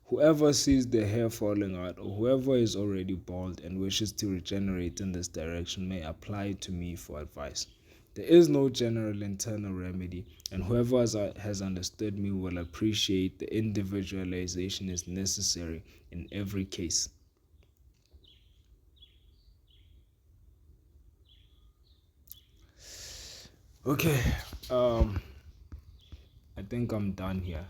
Whoever sees their hair falling out or whoever is already bald and wishes to regenerate in this direction may apply to me for advice. There is no general internal remedy, and whoever has understood me will appreciate the individualization is necessary in every case. Okay, I think I'm done here.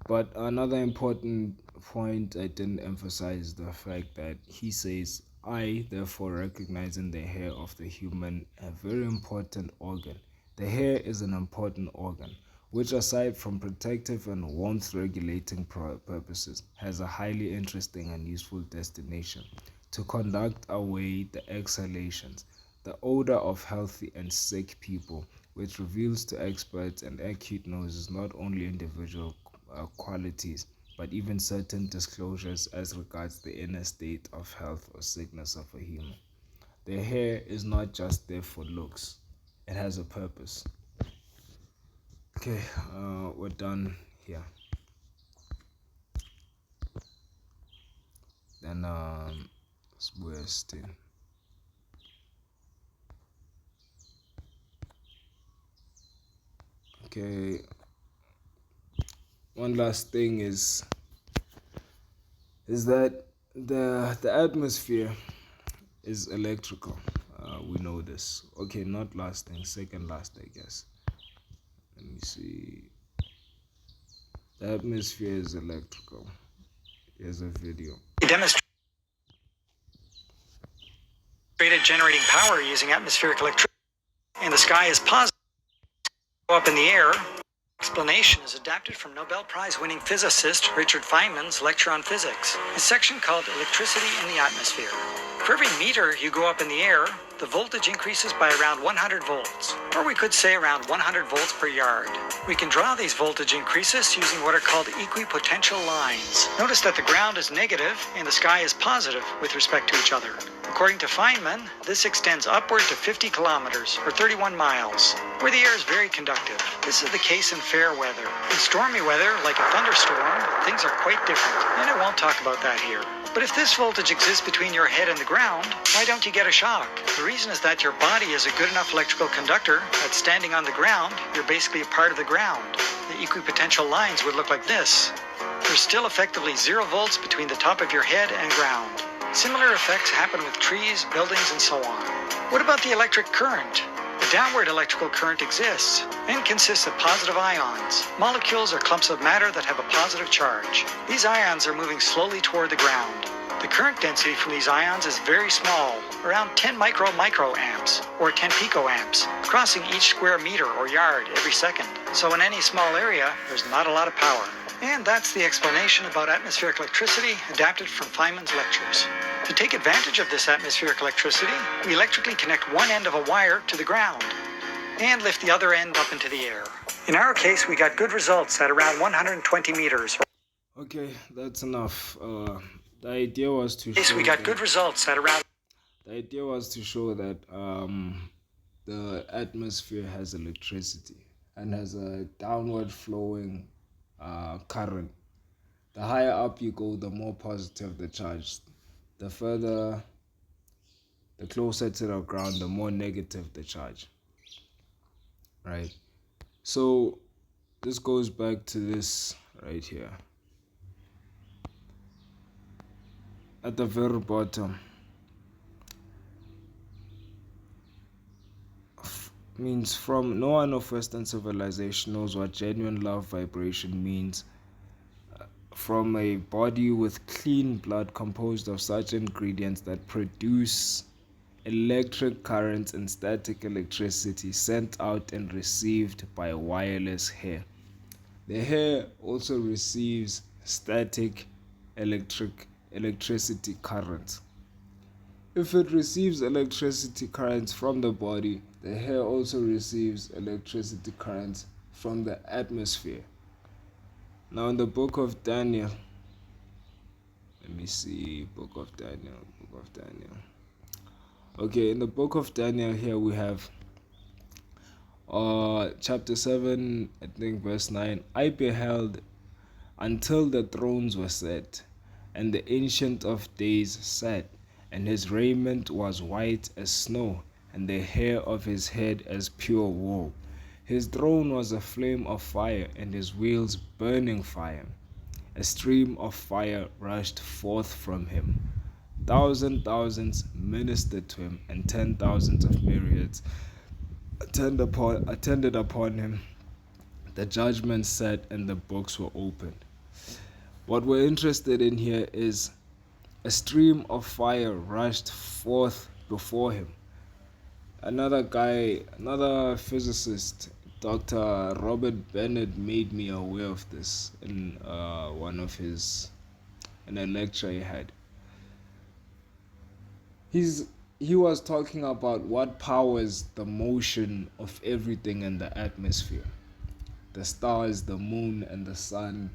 But another important point I didn't emphasize is the fact that he says, I, therefore, recognize in the hair of the human a very important organ. The hair is an important organ, which aside from protective and warmth regulating purposes, has a highly interesting and useful destination to conduct away the exhalations, the odor of healthy and sick people, which reveals to experts and acute noses not only individual qualities, but even certain disclosures as regards the inner state of health or sickness of a human. The hair is not just there for looks, it has a purpose. Okay, we're done here. Then, we're still. Okay, one last thing is that the atmosphere is electrical. We know this. Okay, not last thing, second last, I guess. Let me see. The atmosphere is electrical. Here's a video. Demonstrated generating power using atmospheric electricity, and the sky is positive. Go up in the air. Explanation is adapted from Nobel Prize winning physicist Richard Feynman's lecture on physics, a section called Electricity in the Atmosphere. For every meter you go up in the air, the voltage increases by around 100 volts, or we could say around 100 volts per yard. We can draw these voltage increases using what are called equipotential lines. Notice that the ground is negative and the sky is positive with respect to each other. According to Feynman, this extends upward to 50 kilometers, or 31 miles, where the air is very conductive. This is the case in fair weather. In stormy weather, like a thunderstorm, things are quite different, and I won't talk about that here. But if this voltage exists between your head and the ground, why don't you get a shock? The reason is that your body is a good enough electrical conductor that standing on the ground, you're basically a part of the ground. The equipotential lines would look like this. There's still effectively 0 volts between the top of your head and ground. Similar effects happen with trees, buildings, and so on. What about the electric current? The downward electrical current exists and consists of positive ions. Molecules are clumps of matter that have a positive charge. These ions are moving slowly toward the ground. The current density from these ions is very small, around 10 microamps, or 10 picoamps, crossing each square meter or yard every second. So in any small area, there's not a lot of power. And that's the explanation about atmospheric electricity adapted from Feynman's lectures. To take advantage of this atmospheric electricity, we electrically connect one end of a wire to the ground and lift the other end up into the air. In our case, we got good results at around 120 meters. Okay, that's enough. The idea was to show We got good results at around. The idea was to show that the atmosphere has electricity and has a downward flowing current. The higher up you go, the more positive the charge. The closer to the ground, the more negative the charge. Right? So this goes back to this right here. at the very bottom means from no one of Western civilization knows what genuine love vibration means. From a body with clean blood composed of such ingredients that produce electric currents and static electricity sent out and received by wireless hair. The hair also receives static electricity currents. If it receives electricity currents from the body, the hair also receives electricity currents from the atmosphere. Now in the book of Daniel, let me see, book of Daniel. Okay, in the book of Daniel here we have chapter 7, I think verse 9. I beheld until the thrones were set, and the Ancient of Days sat, and his raiment was white as snow, and the hair of his head as pure wool. His throne was a flame of fire, and his wheels burning fire. A stream of fire rushed forth from him. Thousands ministered to him, and 10,000 of myriads attended upon him. The judgment sat, and the books were opened. What we're interested in here is a stream of fire rushed forth before him. Another physicist, Dr. Robert Bennett, made me aware of this in in a lecture he had. He was talking about what powers the motion of everything in the atmosphere. The stars, the moon and the sun,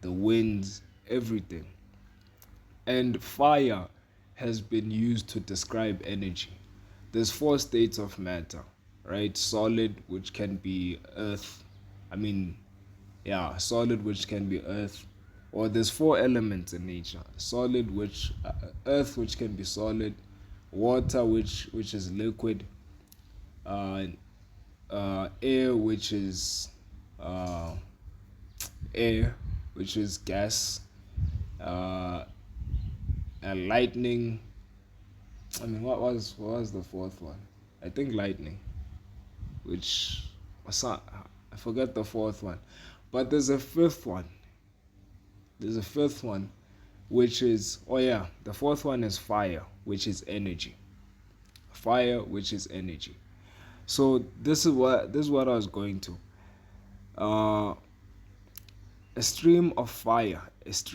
the winds, everything. And fire has been used to describe energy. There's 4 states of matter, right? Solid, which can be earth. Solid, which can be earth. Or there's 4 elements in nature. Solid, earth, which can be solid. Water, which is liquid. Air, which is gas. And lightning. What was the 4th one? I think lightning, which I forget the 4th one, but there's a 5th one. Which is the 4th one is fire, which is energy. So this is what I was going to. A stream of fire. If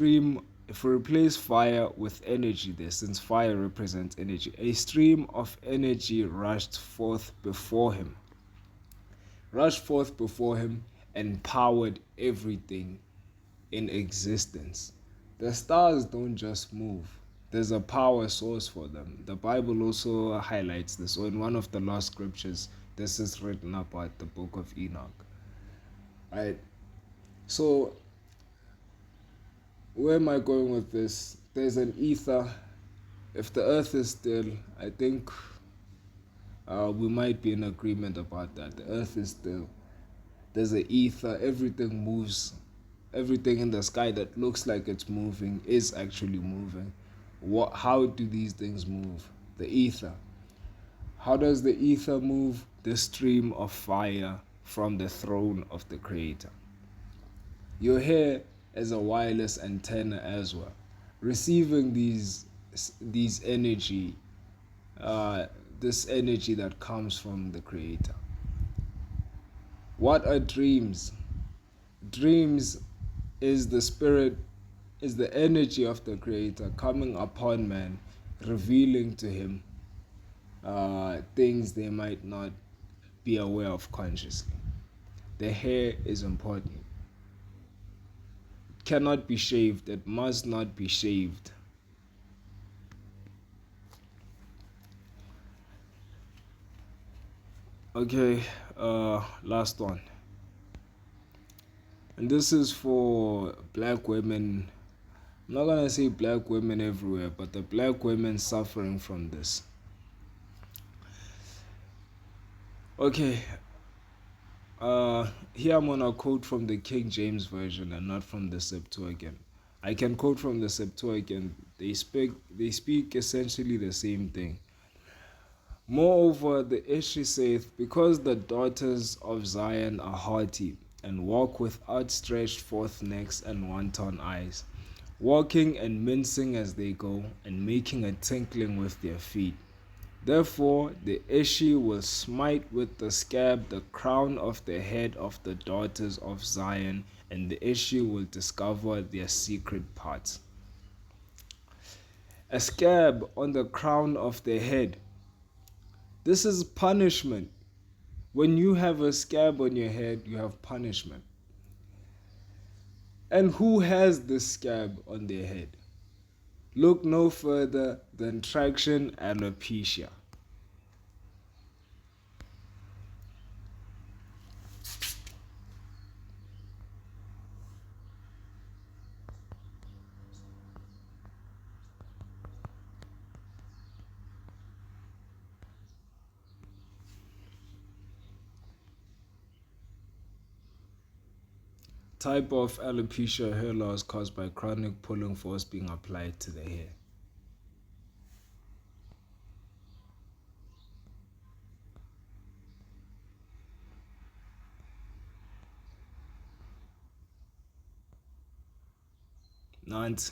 we replace fire with energy there, since fire represents energy, a stream of energy rushed forth before him and powered everything in existence. The stars don't just move. There's a power source for them. The Bible also highlights this. So in one of the last scriptures, this is written about the book of Enoch. Right? So where am I going with this? There's an ether. If the earth is still, I think we might be in agreement about that. The earth is still. There's an ether. Everything moves. Everything in the sky that looks like it's moving is actually moving. How do these things move? The ether. How does the ether move? The stream of fire from the throne of the Creator. Your hair is a wireless antenna as well, receiving these energy, this energy that comes from the Creator. What are dreams? Dreams is the energy of the Creator coming upon man, revealing to him things they might not be aware of consciously. The hair is important. It cannot be shaved. It must not be shaved. Okay, last one. And this is for black women. I'm not gonna say black women everywhere, but the black women suffering from this. Okay, here I'm gonna quote from the King James Version and not from the Septuagint. I can quote from the Septuagint. They speak essentially the same thing. Moreover, the Ishi saith, because the daughters of Zion are haughty, and walk with outstretched forth necks and wanton eyes, walking and mincing as they go, and making a tinkling with their feet. Therefore the Ishi will smite with the scab the crown of the head of the daughters of Zion, and the Ishi will discover their secret parts. A scab on the crown of the head. This is punishment. When you have a scab on your head, you have punishment. And who has this scab on their head? Look no further than traction alopecia. Type of alopecia, hair loss caused by chronic pulling force being applied to the hair. Nanti,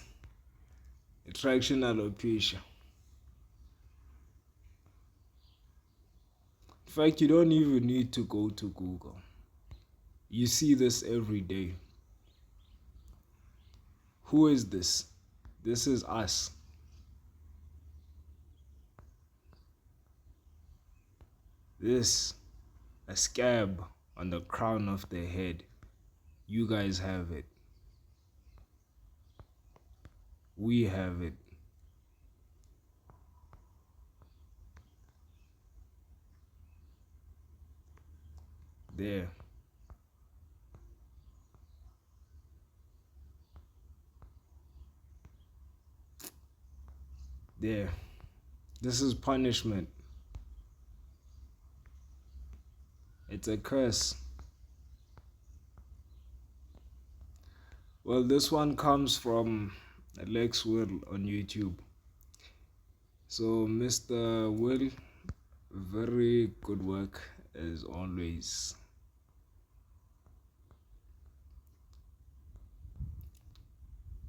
traction alopecia. In fact, you don't even need to go to Google. You see this every day. Who is this? This is us. This, a scab on the crown of their head. You guys have it. We have it. There. There. This is punishment. It's a curse. Well, this one comes from Alex Will on YouTube. So, Mr. Will, very good work as always.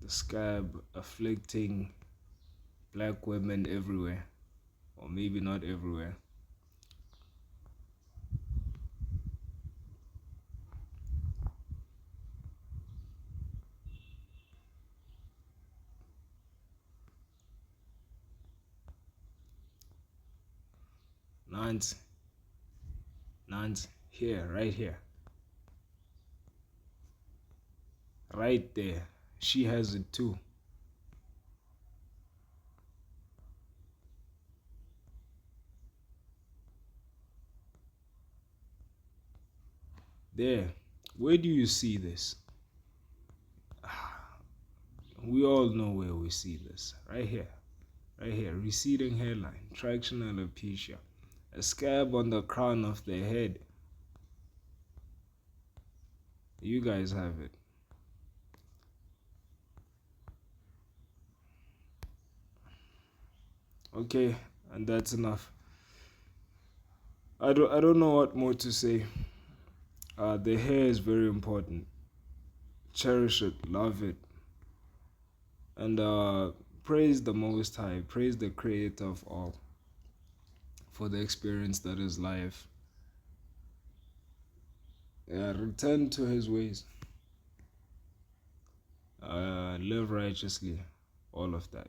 The scab afflicting black women everywhere, or maybe not everywhere. Nance, here, right here. Right there. She has it too. There. Where do you see this? We all know where we see this. Right here. Right here. Receding hairline. Traction alopecia. A scab on the crown of the head. You guys have it. Okay, and that's enough. I don't know what more to say. The hair is very important. Cherish it, love it, and praise the Most High, praise the Creator of all for the experience that is life. Yeah, return to His ways. Live righteously, all of that.